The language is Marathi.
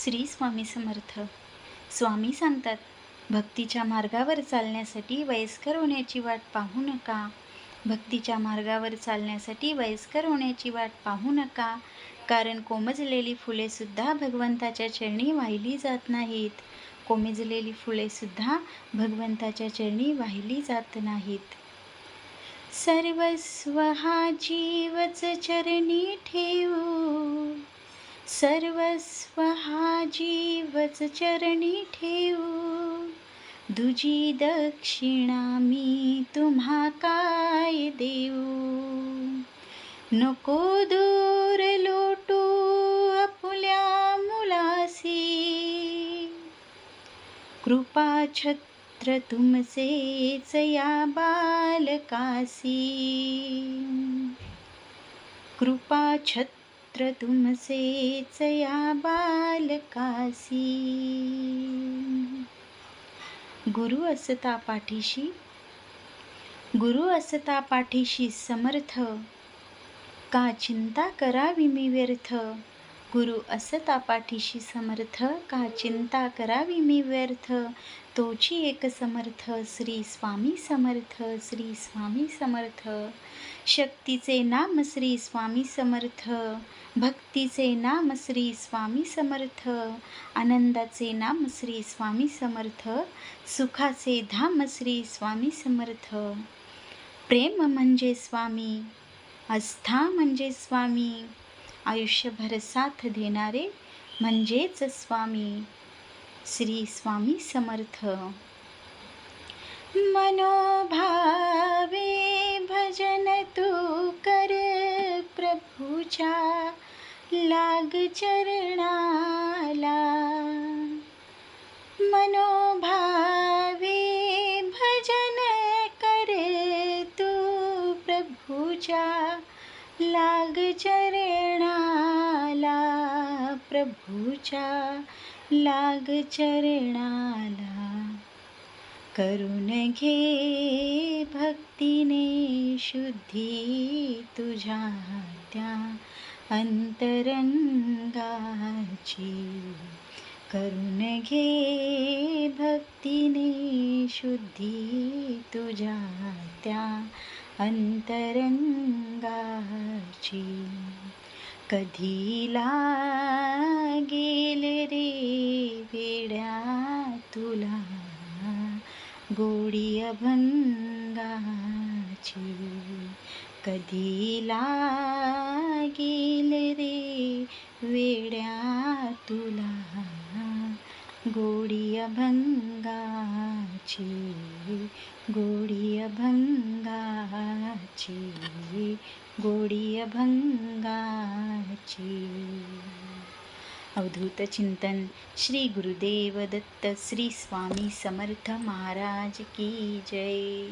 श्री स्वामी समर्थ. स्वामी सांगतात, भक्तीच्या मार्गावर चालण्यासाठी वयस्कर होण्याची वाट पाहू नका. भक्तीच्या मार्गावर चालण्यासाठी वयस्कर होण्याची वाट पाहू नका. कारण कोमजलेली फुलेसुद्धा भगवंताच्या चरणी वाहिली जात नाहीत. कोमेजलेली फुलेसुद्धा भगवंताच्या चरणी वाहिली जात नाहीत. सर्वस्व हा जीवच चरणी ठेवू, सर्वस्व हा जीवच चरणी ठेवू. दुजी दक्षिणा मी तुम्हा काय देऊ. नको दूर लोटू आपुल्या मुलासी, कृपा छत्र तुमचेच या बालकासी. कृपा छत्र तुमचेच या बालकासी. गुरु असता पाठीशी, गुरु असता पाठीशी समर्थ, का चिंता करावी मी व्यर्थ. गुरु असता पाठीशी समर्थ, का चिंता करावी मी व्यर्थ. तोची एक समर्थ श्री स्वामी समर्थ, श्री स्वामी समर्थ. शक्तीचे नाम श्री स्वामी समर्थ, भक्तीचे नाम श्री स्वामी समर्थ, आनंदाचे नाम श्री स्वामी समर्थ, सुखाचे धाम श्री स्वामी समर्थ. प्रेम म्हणजे स्वामी, आस्था म्हणजे स्वामी, आयुष्यभर साथ देणारे म्हणजेच स्वामी. श्री स्वामी समर्थ. मनोभावे भजन तू कर प्रभूच्या, लाग चरणाला. मनोभावे भजन कर तू प्रभूच्या, लाग चरणाला. प्रभूच्या लाग चरणाला. करून घे भक्तीने शुद्धी तुझ्या त्या अंतरंगाची. करून घे भक्तीने शुद्धी तुझ्या त्या अंतरंगाची. कधी लागेल रे वेड्या तुला गोडी अभंगाची. कधी लागेल रे वेड्या तुला गोडी अभंगाची. गोडी अभंगाची, गोडी अभंगाची. अवधूत चिंतन श्री गुरुदेव दत्त श्री स्वामी समर्थ महाराज की जय.